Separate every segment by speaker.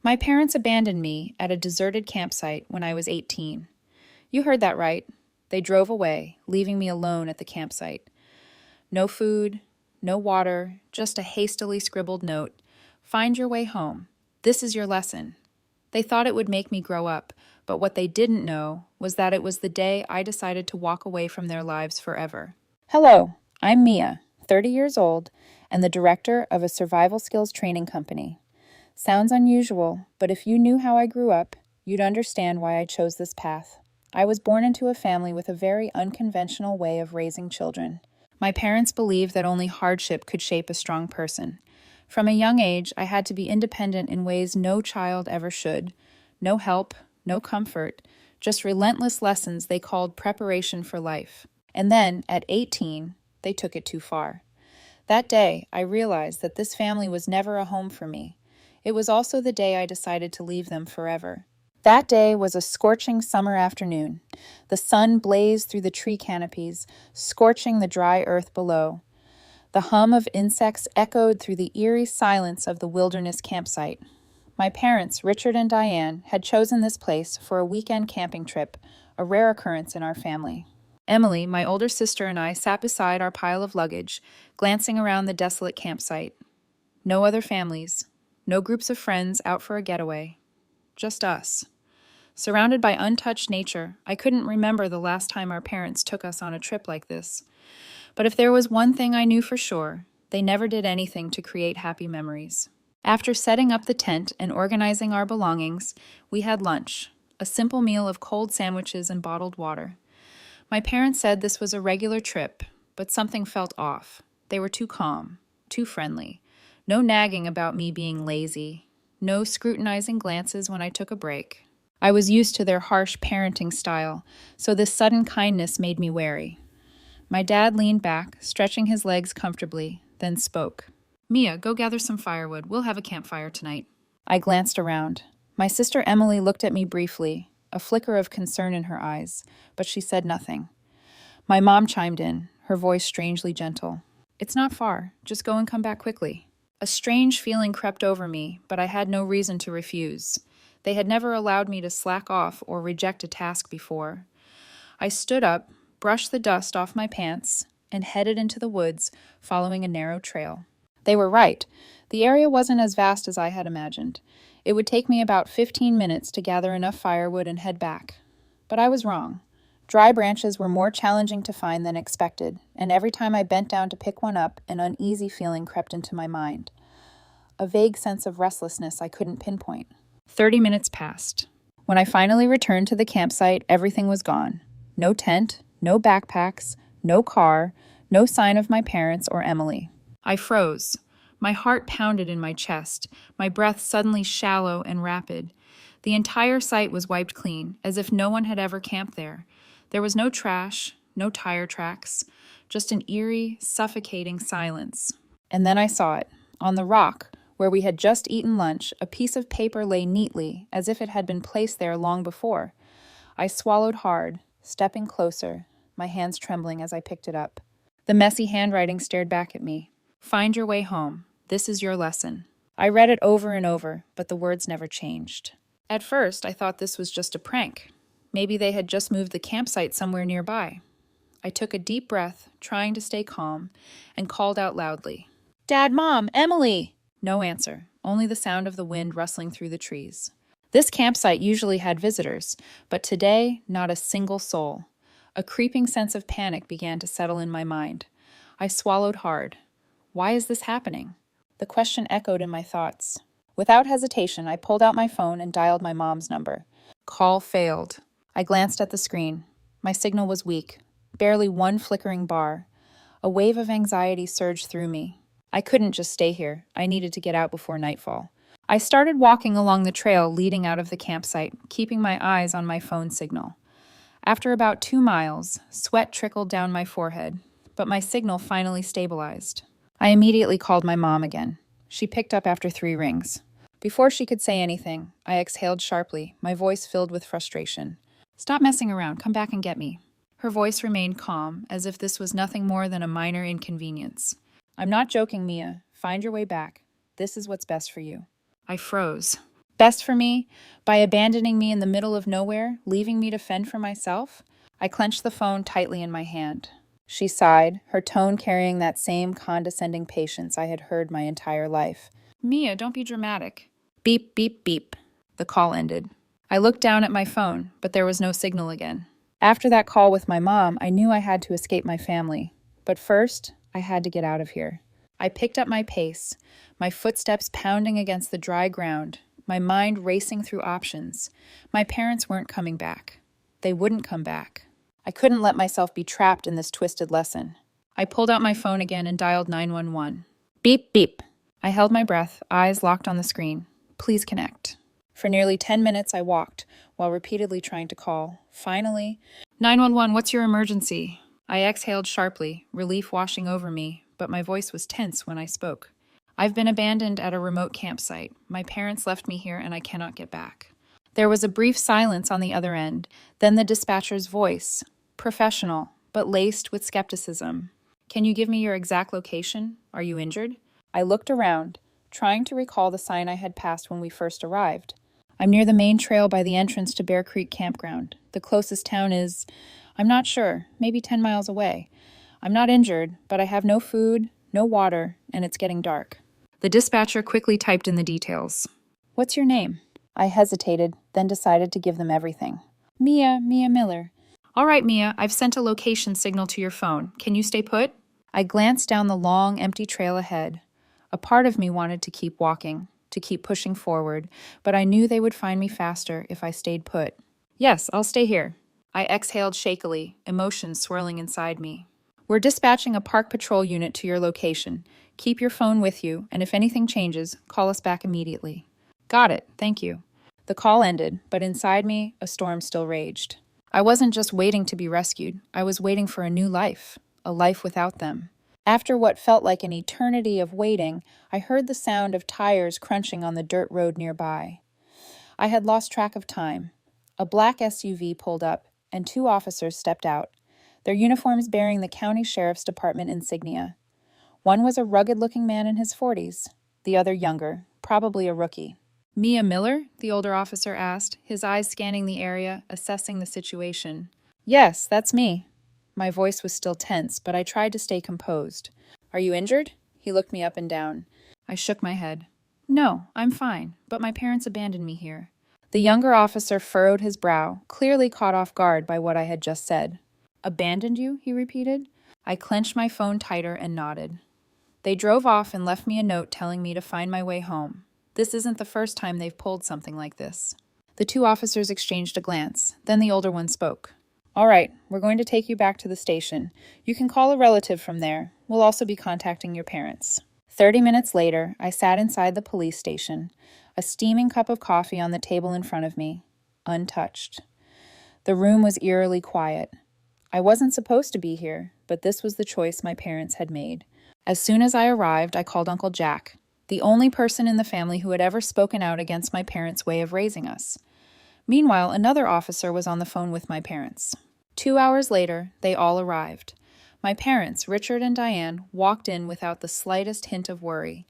Speaker 1: My parents abandoned me at a deserted campsite when I was 18. You heard that right. They drove away, leaving me alone at the campsite. No food, no water, just a hastily scribbled note. Find your way home. This is your lesson. They thought it would make me grow up, but what they didn't know was that it was the day I decided to walk away from their lives forever. Hello, I'm Mia, 30 years old, and the director of a survival skills training company. Sounds unusual, but if you knew how I grew up, you'd understand why I chose this path. I was born into a family with a very unconventional way of raising children. My parents believed that only hardship could shape a strong person. From a young age, I had to be independent in ways no child ever should. No help, no comfort, just relentless lessons they called preparation for life. And then, at 18, they took it too far. That day, I realized that this family was never a home for me. It was also the day I decided to leave them forever. That day was a scorching summer afternoon. The sun blazed through the tree canopies, scorching the dry earth below. The hum of insects echoed through the eerie silence of the wilderness campsite. My parents, Richard and Diane, had chosen this place for a weekend camping trip, a rare occurrence in our family. Emily, my older sister, and I sat beside our pile of luggage, glancing around the desolate campsite. No other families, no groups of friends out for a getaway. Just us. Surrounded by untouched nature, I couldn't remember the last time our parents took us on a trip like this. But if there was one thing I knew for sure, they never did anything to create happy memories. After setting up the tent and organizing our belongings, we had lunch, a simple meal of cold sandwiches and bottled water. My parents said this was a regular trip, but something felt off. They were too calm, too friendly. No nagging about me being lazy. No scrutinizing glances when I took a break. I was used to their harsh parenting style, so this sudden kindness made me wary. My dad leaned back, stretching his legs comfortably, then spoke. Mia, go gather some firewood. We'll have a campfire tonight. I glanced around. My sister Emily looked at me briefly, a flicker of concern in her eyes, but she said nothing. My mom chimed in, her voice strangely gentle. It's not far. Just go and come back quickly. A strange feeling crept over me, but I had no reason to refuse. They had never allowed me to slack off or reject a task before. I stood up, brushed the dust off my pants, and headed into the woods, following a narrow trail. They were right. The area wasn't as vast as I had imagined. It would take me about 15 minutes to gather enough firewood and head back. But I was wrong. Dry branches were more challenging to find than expected, and every time I bent down to pick one up, an uneasy feeling crept into my mind. A vague sense of restlessness I couldn't pinpoint. 30 minutes passed. When I finally returned to the campsite, everything was gone. No tent, no backpacks, no car, no sign of my parents or Emily. I froze. My heart pounded in my chest, my breath suddenly shallow and rapid. The entire site was wiped clean, as if no one had ever camped there. There was no trash, no tire tracks, just an eerie, suffocating silence. And then I saw it. On the rock, where we had just eaten lunch, a piece of paper lay neatly, as if it had been placed there long before. I swallowed hard, stepping closer, my hands trembling as I picked it up. The messy handwriting stared back at me. Find your way home. This is your lesson. I read it over and over, but the words never changed. At first, I thought this was just a prank. Maybe they had just moved the campsite somewhere nearby. I took a deep breath, trying to stay calm, and called out loudly. Dad, Mom, Emily! No answer, only the sound of the wind rustling through the trees. This campsite usually had visitors, but today, not a single soul. A creeping sense of panic began to settle in my mind. I swallowed hard. Why is this happening? The question echoed in my thoughts. Without hesitation, I pulled out my phone and dialed my mom's number. Call failed. I glanced at the screen. My signal was weak, barely one flickering bar. A wave of anxiety surged through me. I couldn't just stay here. I needed to get out before nightfall. I started walking along the trail leading out of the campsite, keeping my eyes on my phone signal. After about 2 miles, sweat trickled down my forehead, but my signal finally stabilized. I immediately called my mom again. She picked up after 3 rings. Before she could say anything, I exhaled sharply, my voice filled with frustration. Stop messing around. Come back and get me. Her voice remained calm, as if this was nothing more than a minor inconvenience. I'm not joking, Mia. Find your way back. This is what's best for you. I froze. Best for me? By abandoning me in the middle of nowhere, leaving me to fend for myself? I clenched the phone tightly in my hand. She sighed, her tone carrying that same condescending patience I had heard my entire life. Mia, don't be dramatic. Beep, beep, beep. The call ended. I looked down at my phone, but there was no signal again. After that call with my mom, I knew I had to escape my family. But first, I had to get out of here. I picked up my pace, my footsteps pounding against the dry ground, my mind racing through options. My parents weren't coming back. They wouldn't come back. I couldn't let myself be trapped in this twisted lesson. I pulled out my phone again and dialed 911. Beep, beep. I held my breath, eyes locked on the screen. Please connect. For nearly 10 minutes, I walked, while repeatedly trying to call. Finally, 911, what's your emergency? I exhaled sharply, relief washing over me, but my voice was tense when I spoke. I've been abandoned at a remote campsite. My parents left me here and I cannot get back. There was a brief silence on the other end, then the dispatcher's voice, professional, but laced with skepticism. Can you give me your exact location? Are you injured? I looked around, trying to recall the sign I had passed when we first arrived. I'm near the main trail by the entrance to Bear Creek Campground. The closest town is, I'm not sure, maybe 10 miles away. I'm not injured, but I have no food, no water, and it's getting dark. The dispatcher quickly typed in the details. What's your name? I hesitated, then decided to give them everything. Mia Miller. All right, Mia, I've sent a location signal to your phone. Can you stay put? I glanced down the long, empty trail ahead. A part of me wanted to keep walking, to keep pushing forward, but I knew they would find me faster if I stayed put. Yes, I'll stay here. I exhaled shakily, emotions swirling inside me. We're dispatching a park patrol unit to your location. Keep your phone with you, and if anything changes, call us back immediately. Got it, thank you. The call ended, but inside me, a storm still raged. I wasn't just waiting to be rescued, I was waiting for a new life, a life without them. After what felt like an eternity of waiting, I heard the sound of tires crunching on the dirt road nearby. I had lost track of time. A black SUV pulled up, and 2 officers stepped out, their uniforms bearing the county sheriff's department insignia. One was a rugged-looking man in his 40s, the other younger, probably a rookie. Mia Miller? The older officer asked, his eyes scanning the area, assessing the situation. Yes, that's me. My voice was still tense, but I tried to stay composed. Are you injured? He looked me up and down. I shook my head. No, I'm fine, but my parents abandoned me here. The younger officer furrowed his brow, clearly caught off guard by what I had just said. Abandoned you? He repeated. I clenched my phone tighter and nodded. They drove off and left me a note telling me to find my way home. This isn't the first time they've pulled something like this. The 2 officers exchanged a glance. Then the older one spoke. All right, we're going to take you back to the station. You can call a relative from there. We'll also be contacting your parents. 30 minutes later, I sat inside the police station, a steaming cup of coffee on the table in front of me, untouched. The room was eerily quiet. I wasn't supposed to be here, but this was the choice my parents had made. As soon as I arrived, I called Uncle Jack, the only person in the family who had ever spoken out against my parents' way of raising us. Meanwhile, another officer was on the phone with my parents. 2 hours later, they all arrived. My parents, Richard and Diane, walked in without the slightest hint of worry.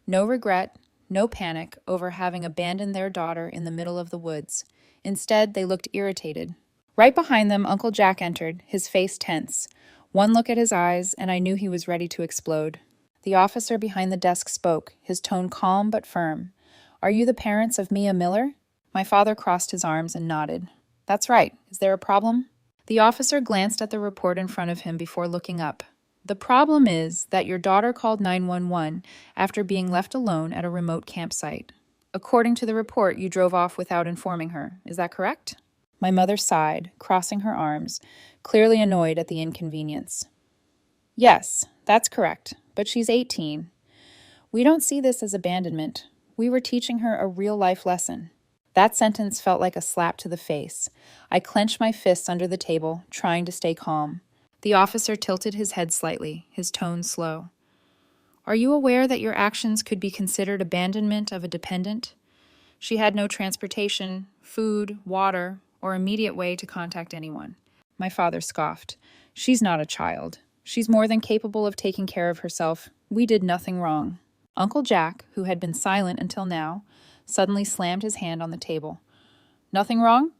Speaker 1: No regret, no panic over having abandoned their daughter in the middle of the woods. Instead, they looked irritated. Right behind them, Uncle Jack entered, his face tense. One look at his eyes, and I knew he was ready to explode. The officer behind the desk spoke, his tone calm but firm. Are you the parents of Mia Miller? My father crossed his arms and nodded. That's right. Is there a problem? The officer glanced at the report in front of him before looking up. The problem is that your daughter called 911 after being left alone at a remote campsite. According to the report, you drove off without informing her. Is that correct? My mother sighed, crossing her arms, clearly annoyed at the inconvenience. Yes, that's correct, but she's 18. We don't see this as abandonment. We were teaching her a real-life lesson. That sentence felt like a slap to the face. I clenched my fists under the table, trying to stay calm. The officer tilted his head slightly, his tone slow. Are you aware that your actions could be considered abandonment of a dependent? She had no transportation, food, water, or immediate way to contact anyone. My father scoffed. She's not a child. She's more than capable of taking care of herself. We did nothing wrong. Uncle Jack, who had been silent until now, suddenly slammed his hand on the table. Nothing wrong?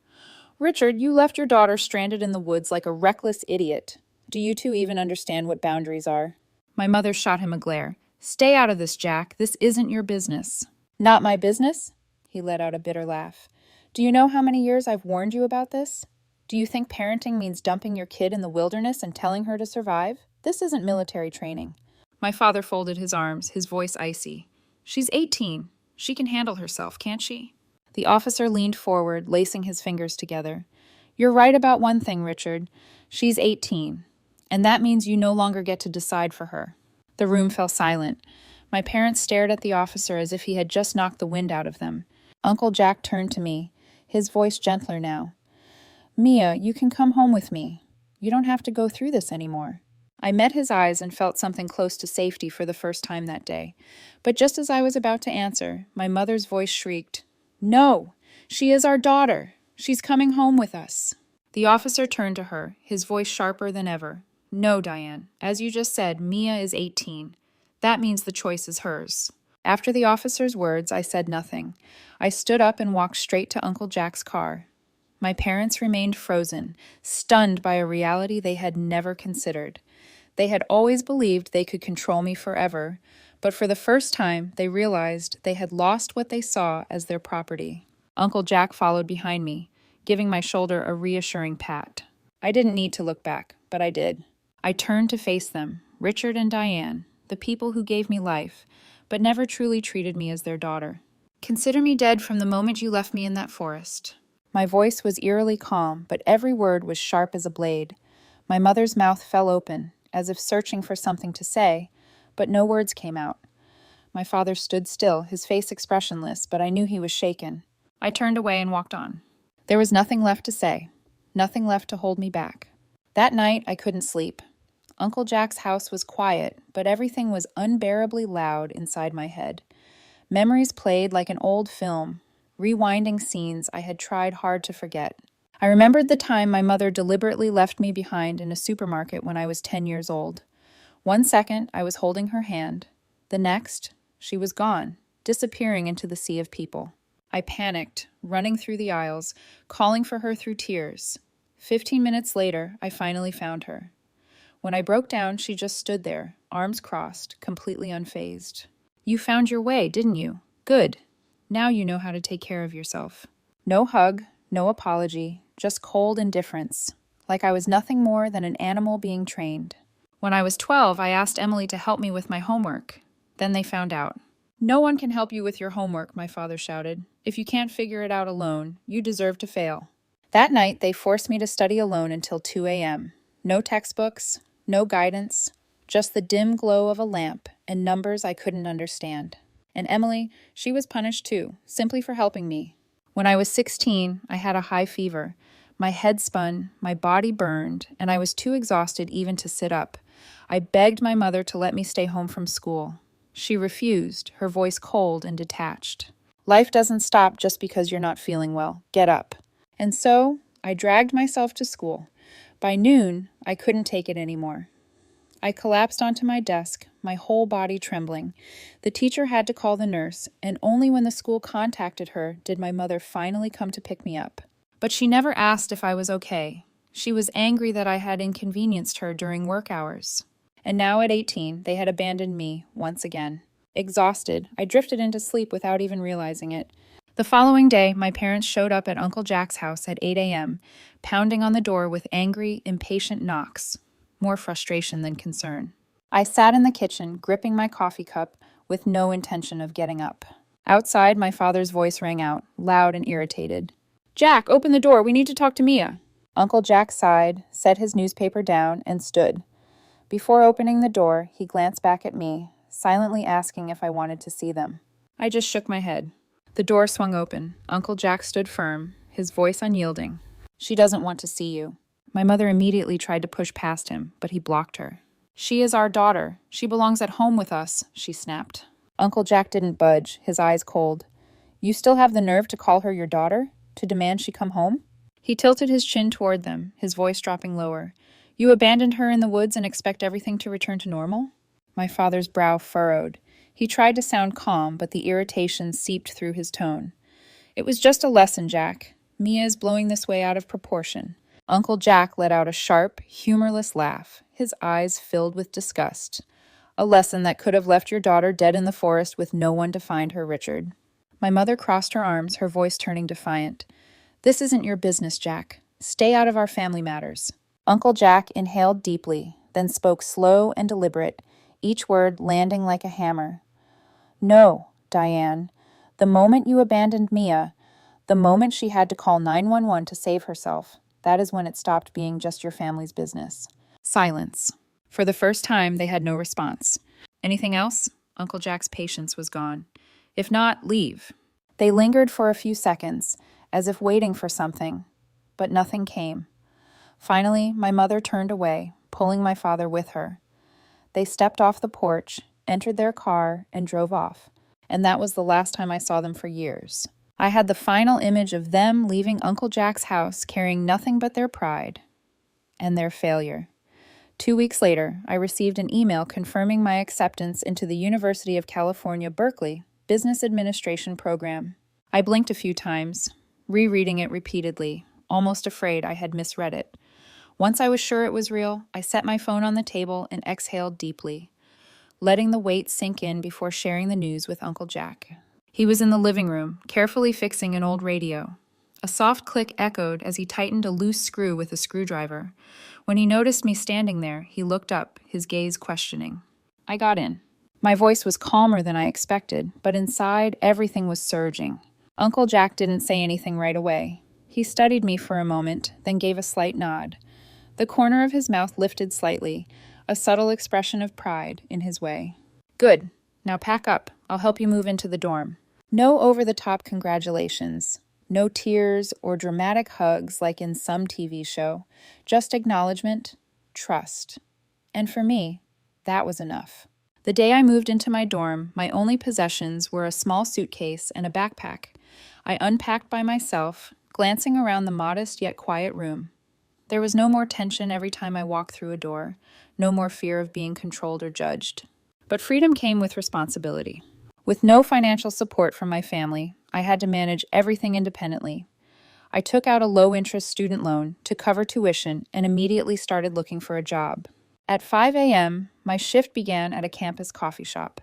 Speaker 1: Richard, you left your daughter stranded in the woods like a reckless idiot. Do you two even understand what boundaries are? My mother shot him a glare. Stay out of this, Jack. This isn't your business. Not my business? He let out a bitter laugh. Do you know how many years I've warned you about this? Do you think parenting means dumping your kid in the wilderness and telling her to survive? This isn't military training. My father folded his arms, his voice icy. She's 18. She can handle herself, can't she? The officer leaned forward, lacing his fingers together. You're right about one thing, Richard. She's 18, and that means you no longer get to decide for her. The room fell silent. My parents stared at the officer as if he had just knocked the wind out of them. Uncle Jack turned to me, his voice gentler now. Mia, you can come home with me. You don't have to go through this anymore. I met his eyes and felt something close to safety for the first time that day. But just as I was about to answer, my mother's voice shrieked, No! She is our daughter! She's coming home with us! The officer turned to her, his voice sharper than ever. No, Diane. As you just said, Mia is 18. That means the choice is hers. After the officer's words, I said nothing. I stood up and walked straight to Uncle Jack's car. My parents remained frozen, stunned by a reality they had never considered. They had always believed they could control me forever, but for the first time, they realized they had lost what they saw as their property. Uncle Jack followed behind me, giving my shoulder a reassuring pat. I didn't need to look back, but I did. I turned to face them, Richard and Diane, the people who gave me life, but never truly treated me as their daughter. Consider me dead from the moment you left me in that forest. My voice was eerily calm, but every word was sharp as a blade. My mother's mouth fell open, as if searching for something to say, but no words came out. My father stood still, his face expressionless, but I knew he was shaken. I turned away and walked on. There was nothing left to say, nothing left to hold me back. That night, I couldn't sleep. Uncle Jack's house was quiet, but everything was unbearably loud inside my head. Memories played like an old film, rewinding scenes I had tried hard to forget. I remembered the time my mother deliberately left me behind in a supermarket when I was 10 years old. One second, I was holding her hand. The next, she was gone, disappearing into the sea of people. I panicked, running through the aisles, calling for her through tears. 15 minutes later, I finally found her. When I broke down, she just stood there, arms crossed, completely unfazed. You found your way, didn't you? Good. Now you know how to take care of yourself. No hug, no apology, just cold indifference, like I was nothing more than an animal being trained. When I was 12, I asked Emily to help me with my homework. Then they found out. No one can help you with your homework, my father shouted. If you can't figure it out alone, you deserve to fail. That night, they forced me to study alone until 2 a.m. No textbooks, no guidance, just the dim glow of a lamp and numbers I couldn't understand. And Emily, she was punished too, simply for helping me. When I was 16, I had a high fever. My head spun, my body burned, and I was too exhausted even to sit up. I begged my mother to let me stay home from school. She refused, her voice cold and detached. Life doesn't stop just because you're not feeling well. Get up. And so, I dragged myself to school. By noon, I couldn't take it anymore. I collapsed onto my desk, my whole body trembling. The teacher had to call the nurse, and only when the school contacted her did my mother finally come to pick me up. But she never asked if I was okay. She was angry that I had inconvenienced her during work hours. And now at 18, they had abandoned me once again. Exhausted, I drifted into sleep without even realizing it. The following day, my parents showed up at Uncle Jack's house at 8 a.m., pounding on the door with angry, impatient knocks. More frustration than concern. I sat in the kitchen, gripping my coffee cup, with no intention of getting up. Outside, my father's voice rang out, loud and irritated. Jack, open the door. We need to talk to Mia. Uncle Jack sighed, set his newspaper down, and stood. Before opening the door, he glanced back at me, silently asking if I wanted to see them. I just shook my head. The door swung open. Uncle Jack stood firm, his voice unyielding. She doesn't want to see you. My mother immediately tried to push past him, but he blocked her. She is our daughter. She belongs at home with us, she snapped. Uncle Jack didn't budge, his eyes cold. You still have the nerve to call her your daughter? To demand she come home? He tilted his chin toward them, his voice dropping lower. You abandoned her in the woods and expect everything to return to normal? My father's brow furrowed. He tried to sound calm, but the irritation seeped through his tone. It was just a lesson, Jack. Mia is blowing this way out of proportion. Uncle Jack let out a sharp, humorless laugh, his eyes filled with disgust. A lesson that could have left your daughter dead in the forest with no one to find her, Richard. My mother crossed her arms, her voice turning defiant. This isn't your business, Jack. Stay out of our family matters. Uncle Jack inhaled deeply, then spoke slow and deliberate, each word landing like a hammer. No, Diane. The moment you abandoned Mia, the moment she had to call 911 to save herself, that is when it stopped being just your family's business. Silence. For the first time, they had no response. Anything else? Uncle Jack's patience was gone. If not, leave. They lingered for a few seconds, as if waiting for something, but nothing came. Finally, my mother turned away, pulling my father with her. They stepped off the porch, entered their car, and drove off, and that was the last time I saw them for years. I had the final image of them leaving Uncle Jack's house carrying nothing but their pride and their failure. 2 weeks later, I received an email confirming my acceptance into the University of California, Berkeley Business Administration program. I blinked a few times, rereading it repeatedly, almost afraid I had misread it. Once I was sure it was real, I set my phone on the table and exhaled deeply, letting the weight sink in before sharing the news with Uncle Jack. He was in the living room, carefully fixing an old radio. A soft click echoed as he tightened a loose screw with a screwdriver. When he noticed me standing there, he looked up, his gaze questioning. I got in. My voice was calmer than I expected, but inside, everything was surging. Uncle Jack didn't say anything right away. He studied me for a moment, then gave a slight nod. The corner of his mouth lifted slightly, a subtle expression of pride in his way. Good. Now pack up. I'll help you move into the dorm. No over-the-top congratulations. No tears or dramatic hugs like in some TV show. Just acknowledgement, trust. And for me, that was enough. The day I moved into my dorm, my only possessions were a small suitcase and a backpack. I unpacked by myself, glancing around the modest yet quiet room. There was no more tension every time I walked through a door, no more fear of being controlled or judged. But freedom came with responsibility. With no financial support from my family, I had to manage everything independently. I took out a low-interest student loan to cover tuition and immediately started looking for a job. At 5 a.m., my shift began at a campus coffee shop.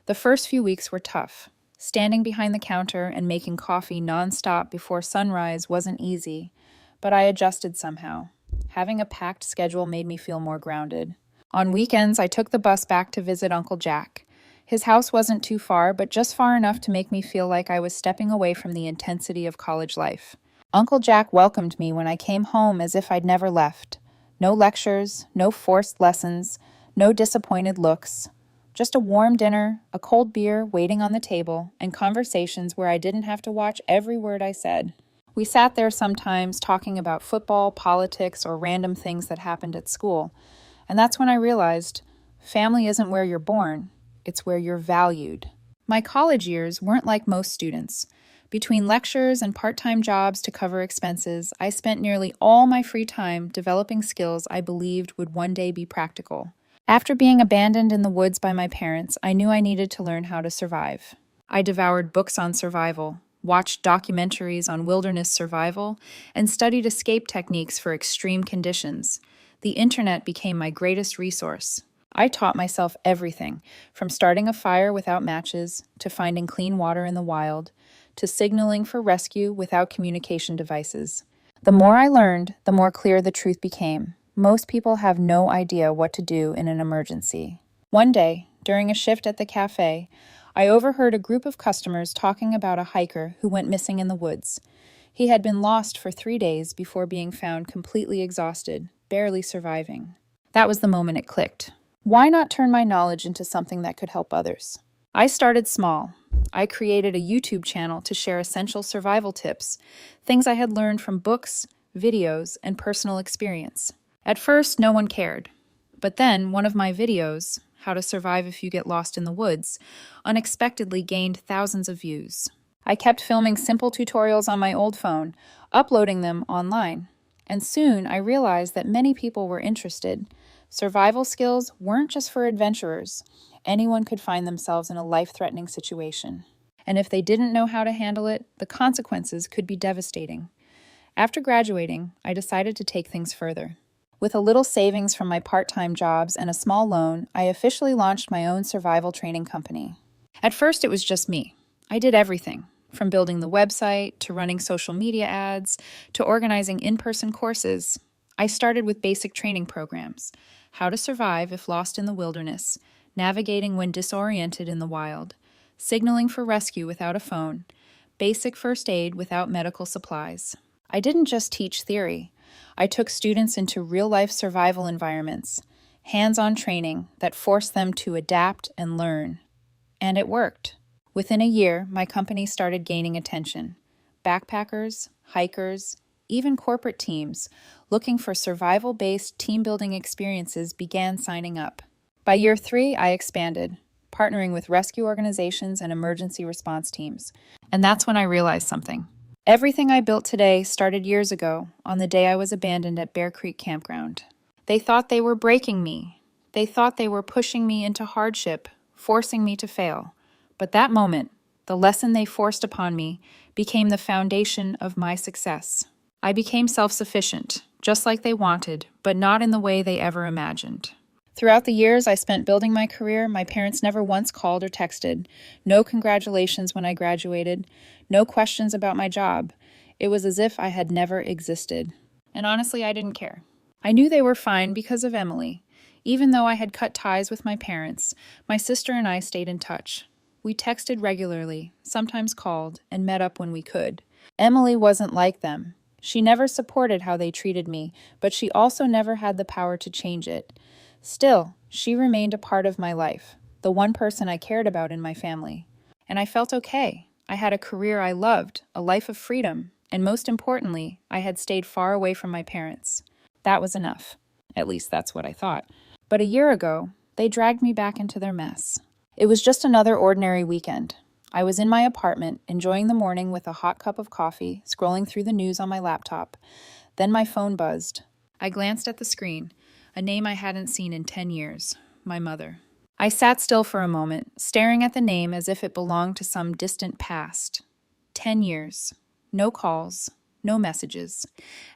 Speaker 1: The first few weeks were tough. Standing behind the counter and making coffee nonstop before sunrise wasn't easy, but I adjusted somehow. Having a packed schedule made me feel more grounded. On weekends, I took the bus back to visit Uncle Jack. His house wasn't too far, but just far enough to make me feel like I was stepping away from the intensity of college life. Uncle Jack welcomed me when I came home as if I'd never left. No lectures, no forced lessons, no disappointed looks. Just a warm dinner, a cold beer waiting on the table, and conversations where I didn't have to watch every word I said. We sat there sometimes talking about football, politics, or random things that happened at school. And that's when I realized family isn't where you're born, it's where you're valued. My college years weren't like most students. Between lectures and part-time jobs to cover expenses, I spent nearly all my free time developing skills I believed would one day be practical. After being abandoned in the woods by my parents, I knew I needed to learn how to survive. I devoured books on survival, watched documentaries on wilderness survival, and studied escape techniques for extreme conditions. The internet became my greatest resource. I taught myself everything, from starting a fire without matches, to finding clean water in the wild, to signaling for rescue without communication devices. The more I learned, the more clear the truth became. Most people have no idea what to do in an emergency. One day, during a shift at the cafe, I overheard a group of customers talking about a hiker who went missing in the woods. He had been lost for 3 days before being found completely exhausted, barely surviving. That was the moment it clicked. Why not turn my knowledge into something that could help others? I started small. I created a YouTube channel to share essential survival tips, things I had learned from books, videos, and personal experience. At first, no one cared. But then, one of my videos, How to Survive If You Get Lost in the Woods, unexpectedly gained thousands of views. I kept filming simple tutorials on my old phone, uploading them online. And soon, I realized that many people were interested, Survival skills weren't just for adventurers. Anyone could find themselves in a life-threatening situation. And if they didn't know how to handle it, the consequences could be devastating. After graduating, I decided to take things further. With a little savings from my part-time jobs and a small loan, I officially launched my own survival training company. At first, it was just me. I did everything, from building the website, to running social media ads, to organizing in-person courses. I started with basic training programs: how to survive if lost in the wilderness, navigating when disoriented in the wild, signaling for rescue without a phone, basic first aid without medical supplies. I didn't just teach theory. I took students into real-life survival environments, hands-on training that forced them to adapt and learn. And it worked. Within a year, my company started gaining attention. Backpackers, hikers, even corporate teams looking for survival-based team-building experiences began signing up. By year 3, I expanded, partnering with rescue organizations and emergency response teams. And that's when I realized something. Everything I built today started years ago, on the day I was abandoned at Bear Creek Campground. They thought they were breaking me. They thought they were pushing me into hardship, forcing me to fail. But that moment, the lesson they forced upon me, became the foundation of my success. I became self-sufficient, just like they wanted, but not in the way they ever imagined. Throughout the years I spent building my career, my parents never once called or texted. No congratulations when I graduated. No questions about my job. It was as if I had never existed. And honestly, I didn't care. I knew they were fine because of Emily. Even though I had cut ties with my parents, my sister and I stayed in touch. We texted regularly, sometimes called, and met up when we could. Emily wasn't like them. She never supported how they treated me, but she also never had the power to change it. Still, she remained a part of my life, the one person I cared about in my family. And I felt okay. I had a career I loved, a life of freedom, and most importantly, I had stayed far away from my parents. That was enough. At least that's what I thought. But a year ago, they dragged me back into their mess. It was just another ordinary weekend. I was in my apartment, enjoying the morning with a hot cup of coffee, scrolling through the news on my laptop. Then my phone buzzed. I glanced at the screen. A name I hadn't seen in 10 years, my mother. I sat still for a moment, staring at the name as if it belonged to some distant past. 10 years. No calls, no messages.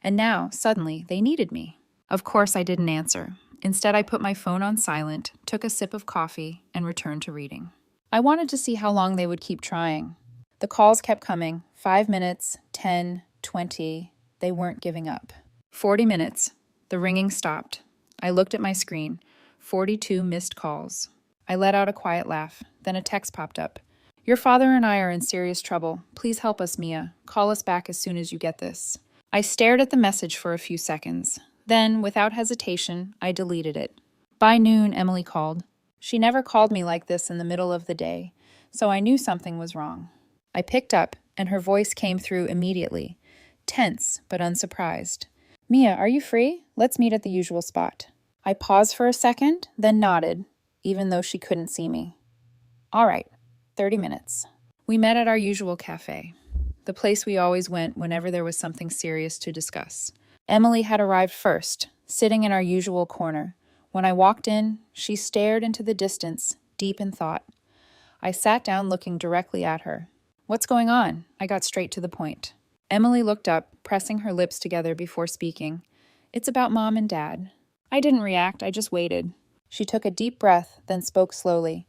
Speaker 1: And now, suddenly, they needed me. Of course, I didn't answer. Instead, I put my phone on silent, took a sip of coffee, and returned to reading. I wanted to see how long they would keep trying. The calls kept coming. 5 minutes, 10, 20. They weren't giving up. 40 minutes. The ringing stopped. I looked at my screen. 42 missed calls. I let out a quiet laugh. Then a text popped up. Your father and I are in serious trouble. Please help us, Mia. Call us back as soon as you get this. I stared at the message for a few seconds. Then, without hesitation, I deleted it. By noon, Emily called. She never called me like this in the middle of the day, so I knew something was wrong. I picked up, and her voice came through immediately, tense but unsurprised. Mia, are you free? Let's meet at the usual spot. I paused for a second, then nodded, even though she couldn't see me. All right, 30 minutes. We met at our usual cafe, the place we always went whenever there was something serious to discuss. Emily had arrived first, sitting in our usual corner. When I walked in, she stared into the distance, deep in thought. I sat down looking directly at her. What's going on? I got straight to the point. Emily looked up, pressing her lips together before speaking. It's about Mom and Dad. I didn't react, I just waited. She took a deep breath, then spoke slowly.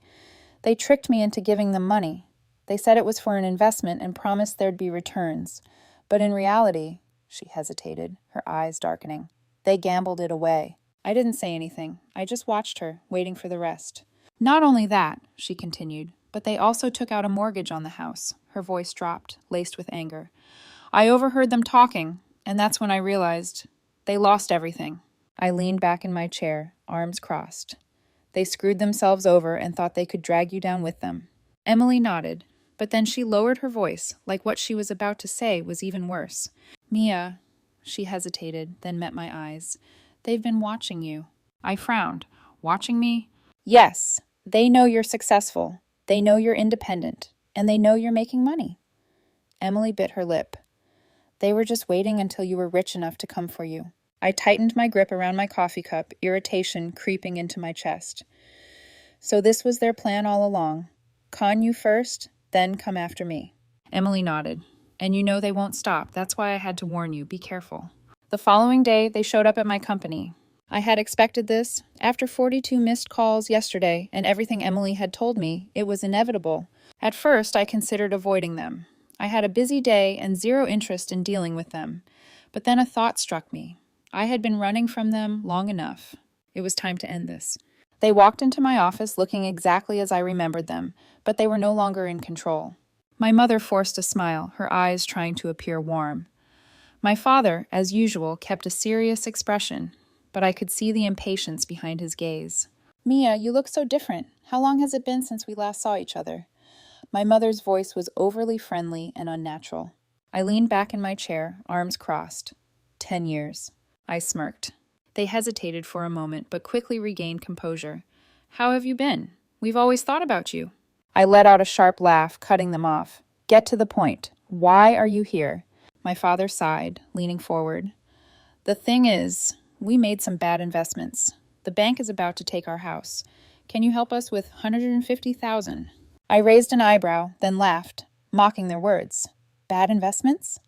Speaker 1: They tricked me into giving them money. They said it was for an investment and promised there'd be returns. But in reality, she hesitated, her eyes darkening, they gambled it away. I didn't say anything. I just watched her, waiting for the rest. Not only that, she continued, but they also took out a mortgage on the house. Her voice dropped, laced with anger. I overheard them talking, and that's when I realized they lost everything. I leaned back in my chair, arms crossed. They screwed themselves over and thought they could drag you down with them. Emily nodded, but then she lowered her voice, like what she was about to say was even worse. Mia, she hesitated, then met my eyes. They've been watching you. I frowned. Watching me? Yes, they know you're successful. They know you're independent, and they know you're making money. Emily bit her lip. They were just waiting until you were rich enough to come for you. I tightened my grip around my coffee cup, irritation creeping into my chest. So this was their plan all along. Con you first, then come after me. Emily nodded. And you know they won't stop. That's why I had to warn you. Be careful. The following day, they showed up at my company. I had expected this. After 42 missed calls yesterday and everything Emily had told me, it was inevitable. At first, I considered avoiding them. I had a busy day and zero interest in dealing with them. But then a thought struck me. I had been running from them long enough. It was time to end this. They walked into my office looking exactly as I remembered them, but they were no longer in control. My mother forced a smile, her eyes trying to appear warm. My father, as usual, kept a serious expression, but I could see the impatience behind his gaze. Mia, you look so different. How long has it been since we last saw each other? My mother's voice was overly friendly and unnatural. I leaned back in my chair, arms crossed. 10 years. I smirked. They hesitated for a moment, but quickly regained composure. How have you been? We've always thought about you. I let out a sharp laugh, cutting them off. Get to the point. Why are you here? My father sighed, leaning forward. The thing is, we made some bad investments. The bank is about to take our house. Can you help us with $150,000? I raised an eyebrow, then laughed, mocking their words. Bad investments?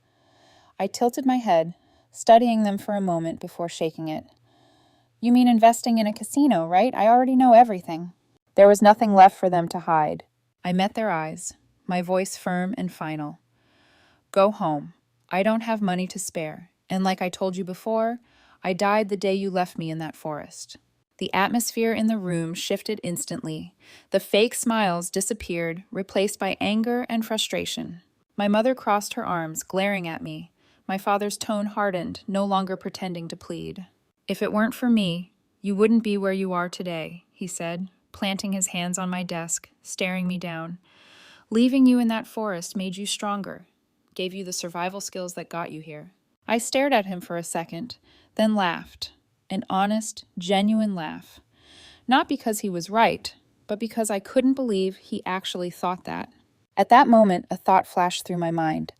Speaker 1: I tilted my head, studying them for a moment before shaking it. You mean investing in a casino, right? I already know everything. There was nothing left for them to hide. I met their eyes, my voice firm and final. Go home. I don't have money to spare, and like I told you before, I died the day you left me in that forest. The atmosphere in the room shifted instantly. The fake smiles disappeared, replaced by anger and frustration. My mother crossed her arms, glaring at me. My father's tone hardened, no longer pretending to plead. If it weren't for me, you wouldn't be where you are today, he said, planting his hands on my desk, staring me down. Leaving you in that forest made you stronger, gave you the survival skills that got you here. I stared at him for a second, then laughed. An honest, genuine laugh. Not because he was right, but because I couldn't believe he actually thought that. At that moment, a thought flashed through my mind.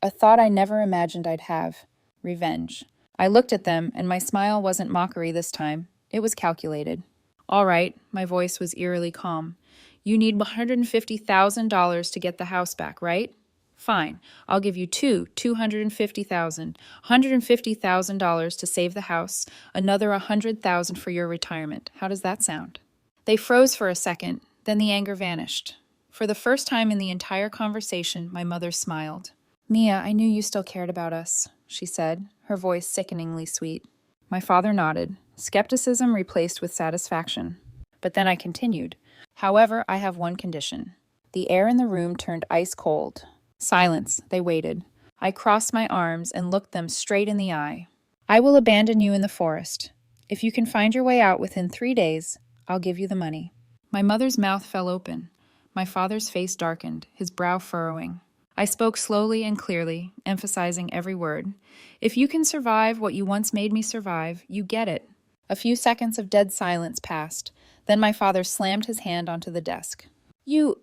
Speaker 1: A thought I never imagined I'd have. Revenge. I looked at them, and my smile wasn't mockery this time. It was calculated. All right, my voice was eerily calm. You need $150,000 to get the house back, right? Fine, I'll give you $250,000, $150,000 to save the house, another $100,000 for your retirement. How does that sound? They froze for a second, then the anger vanished. For the first time in the entire conversation, my mother smiled. Mia, I knew you still cared about us, she said, her voice sickeningly sweet. My father nodded, skepticism replaced with satisfaction. But then I continued. However, I have one condition. The air in the room turned ice cold. Silence. They waited. I crossed my arms and looked them straight in the eye. I will abandon you in the forest. If you can find your way out within 3 days, I'll give you the money. My mother's mouth fell open. My father's face darkened, his brow furrowing. I spoke slowly and clearly, emphasizing every word. If you can survive what you once made me survive, you get it. A few seconds of dead silence passed. Then my father slammed his hand onto the desk. You...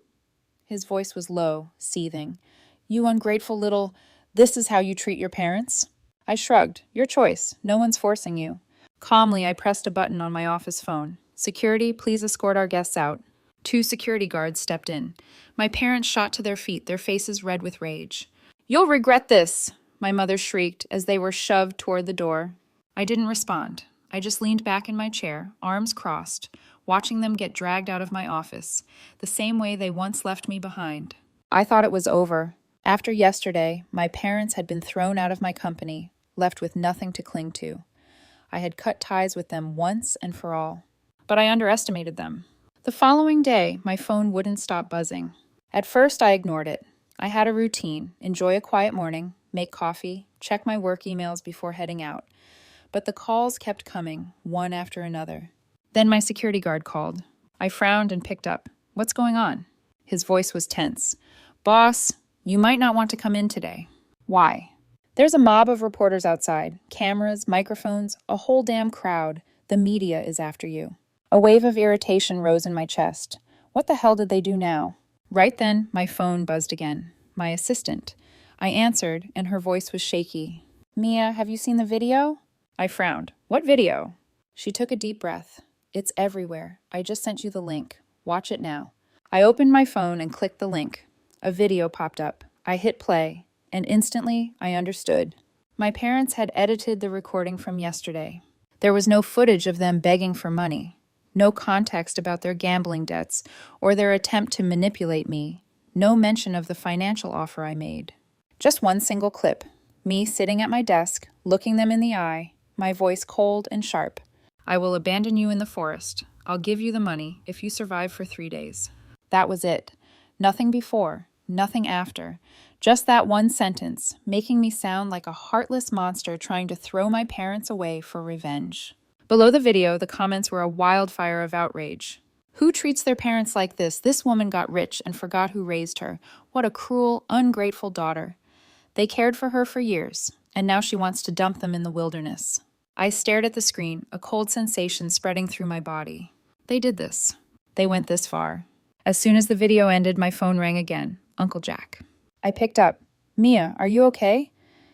Speaker 1: His voice was low, seething. You ungrateful little... This is how you treat your parents? I shrugged. Your choice. No one's forcing you. Calmly, I pressed a button on my office phone. Security, please escort our guests out. 2 security guards stepped in. My parents shot to their feet, their faces red with rage. You'll regret this, my mother shrieked as they were shoved toward the door. I didn't respond. I just leaned back in my chair, arms crossed, watching them get dragged out of my office, the same way they once left me behind. I thought it was over. After yesterday, my parents had been thrown out of my company, left with nothing to cling to. I had cut ties with them once and for all. But I underestimated them. The following day, my phone wouldn't stop buzzing. At first, I ignored it. I had a routine, enjoy a quiet morning, make coffee, check my work emails before heading out. But the calls kept coming, one after another. Then my security guard called. I frowned and picked up. What's going on? His voice was tense. Boss, you might not want to come in today. Why? There's a mob of reporters outside. Cameras, microphones, a whole damn crowd. The media is after you. A wave of irritation rose in my chest. What the hell did they do now? Right then, my phone buzzed again. My assistant. I answered, and her voice was shaky. Mia, have you seen the video? I frowned. What video? She took a deep breath. It's everywhere. I just sent you the link. Watch it now. I opened my phone and clicked the link. A video popped up. I hit play, and instantly I understood. My parents had edited the recording from yesterday. There was no footage of them begging for money, no context about their gambling debts or their attempt to manipulate me, no mention of the financial offer I made. Just one single clip, me sitting at my desk, looking them in the eye, my voice cold and sharp. I will abandon you in the forest. I'll give you the money if you survive for 3 days. That was it. Nothing before, nothing after. Just that one sentence, making me sound like a heartless monster trying to throw my parents away for revenge. Below the video, the comments were a wildfire of outrage. Who treats their parents like this? This woman got rich and forgot who raised her. What a cruel, ungrateful daughter. They cared for her for years, and now she wants to dump them in the wilderness. I stared at the screen, a cold sensation spreading through my body. They did this. They went this far. As soon as the video ended, my phone rang again. Uncle Jack. I picked up. Mia, are you okay?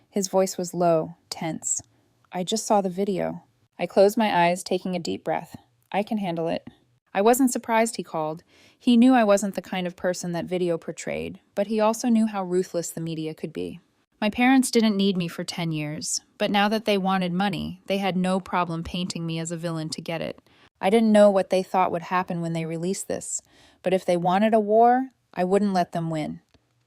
Speaker 1: His voice was low, tense. I just saw the video. I closed my eyes, taking a deep breath. I can handle it. I wasn't surprised he called. He knew I wasn't the kind of person that video portrayed, but he also knew how ruthless the media could be. My parents didn't need me for 10 years, but now that they wanted money, they had no problem painting me as a villain to get it. I didn't know what they thought would happen when they released this, but if they wanted a war, I wouldn't let them win.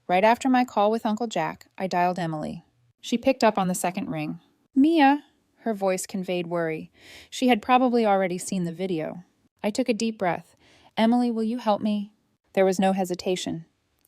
Speaker 1: Right after my call with Uncle Jack, I dialed Emily. She picked up on the second ring. Mia, her voice conveyed worry. She had probably already seen the video. I took a deep breath. Emily, will you help me? There was no hesitation.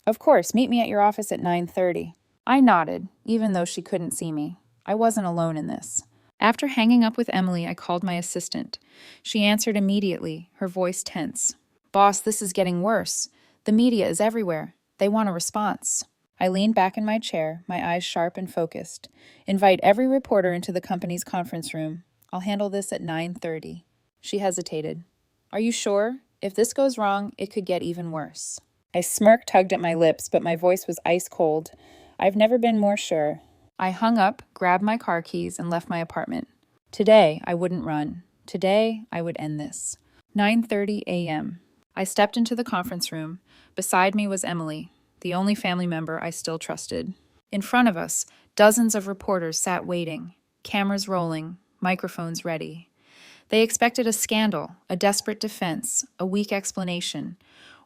Speaker 1: Of course, meet me at your office at 9:30. I nodded, even though she couldn't see me. I wasn't alone in this. After hanging up with Emily, I called my assistant. She answered immediately, her voice tense. Boss, this is getting worse. The media is everywhere. They want a response. I leaned back in my chair, my eyes sharp and focused. Invite every reporter into the company's conference room. I'll handle this at 9:30. She hesitated. Are you sure? If this goes wrong, it could get even worse. A smirk tugged at my lips, but my voice was ice cold. I've never been more sure. I hung up, grabbed my car keys, and left my apartment. Today, I wouldn't run. Today, I would end this. 9:30 a.m. I stepped into the conference room. Beside me was Emily, the only family member I still trusted. In front of us, dozens of reporters sat waiting, cameras rolling, microphones ready. They expected a scandal, a desperate defense, a weak explanation,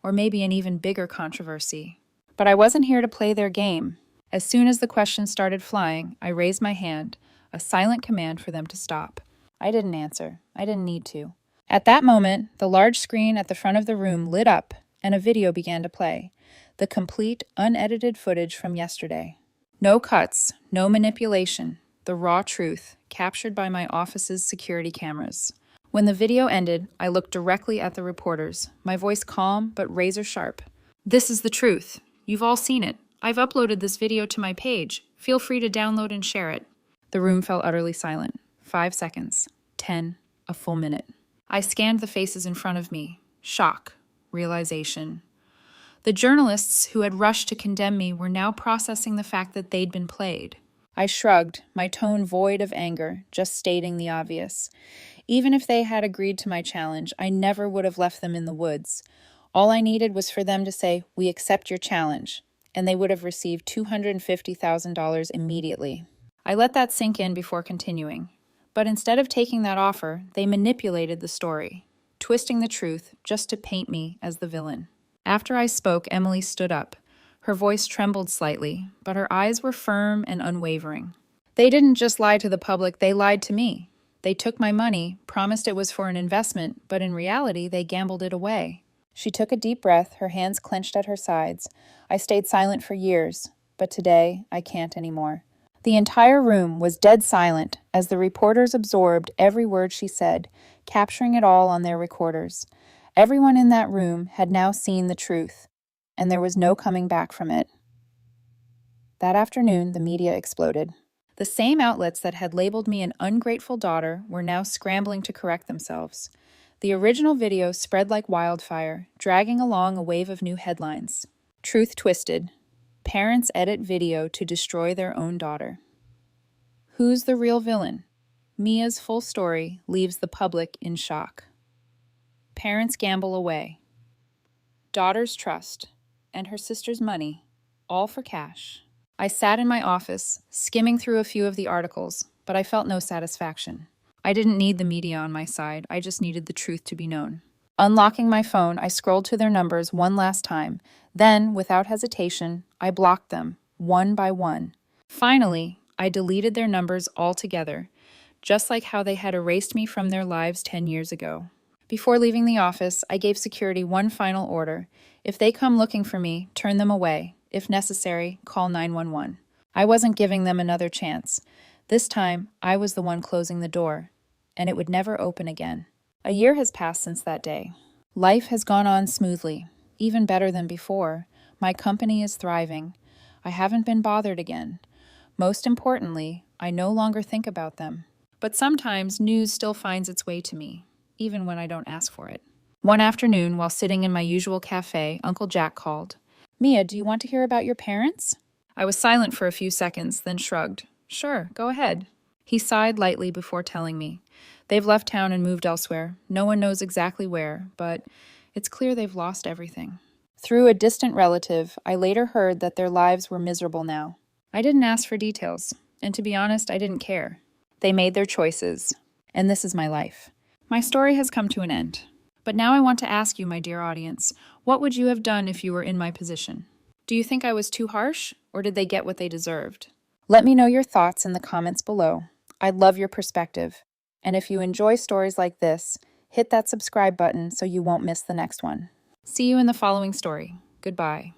Speaker 1: or maybe an even bigger controversy. But I wasn't here to play their game. As soon as the questions started flying, I raised my hand, a silent command for them to stop. I didn't answer. I didn't need to. At that moment, the large screen at the front of the room lit up, and a video began to play, the complete, unedited footage from yesterday. No cuts, no manipulation, the raw truth, captured by my office's security cameras. When the video ended, I looked directly at the reporters, my voice calm but razor sharp. This is the truth. You've all seen it. I've uploaded this video to my page. Feel free to download and share it. The room fell utterly silent. 5 seconds. 10. A full minute. I scanned the faces in front of me. Shock. Realization. The journalists who had rushed to condemn me were now processing the fact that they'd been played. I shrugged, my tone void of anger, just stating the obvious. Even if they had agreed to my challenge, I never would have left them in the woods. All I needed was for them to say, "We accept your challenge," and they would have received $250,000 immediately. I let that sink in before continuing. But instead of taking that offer, they manipulated the story, twisting the truth just to paint me as the villain. After I spoke, Emily stood up. Her voice trembled slightly, but her eyes were firm and unwavering. They didn't just lie to the public, they lied to me. They took my money, promised it was for an investment, but in reality, they gambled it away. She took a deep breath, her hands clenched at her sides. I stayed silent for years, but today I can't anymore. The entire room was dead silent as the reporters absorbed every word she said, capturing it all on their recorders. Everyone in that room had now seen the truth, and there was no coming back from it. That afternoon, the media exploded. The same outlets that had labeled me an ungrateful daughter were now scrambling to correct themselves. The original video spread like wildfire, dragging along a wave of new headlines. Truth twisted. Parents edit video to destroy their own daughter. Who's the real villain? Mia's full story leaves the public in shock. Parents gamble away. Daughter's trust and her sister's money, all for cash. I sat in my office, skimming through a few of the articles, but I felt no satisfaction. I didn't need the media on my side, I just needed the truth to be known. Unlocking my phone, I scrolled to their numbers one last time. Then, without hesitation, I blocked them, one by one. Finally, I deleted their numbers altogether, just like how they had erased me from their lives 10 years ago. Before leaving the office, I gave security one final order. If they come looking for me, turn them away. If necessary, call 911. I wasn't giving them another chance. This time, I was the one closing the door, and it would never open again. A year has passed since that day. Life has gone on smoothly, even better than before. My company is thriving. I haven't been bothered again. Most importantly, I no longer think about them. But sometimes news still finds its way to me, even when I don't ask for it. One afternoon, while sitting in my usual cafe, Uncle Jack called. "Mia, do you want to hear about your parents?" I was silent for a few seconds, then shrugged. "Sure, go ahead." He sighed lightly before telling me. "They've left town and moved elsewhere. No one knows exactly where, but it's clear they've lost everything." Through a distant relative, I later heard that their lives were miserable now. I didn't ask for details, and to be honest, I didn't care. They made their choices, and this is my life. My story has come to an end. But now I want to ask you, my dear audience, what would you have done if you were in my position? Do you think I was too harsh, or did they get what they deserved? Let me know your thoughts in the comments below. I'd love your perspective. And if you enjoy stories like this, hit that subscribe button so you won't miss the next one. See you in the following story. Goodbye.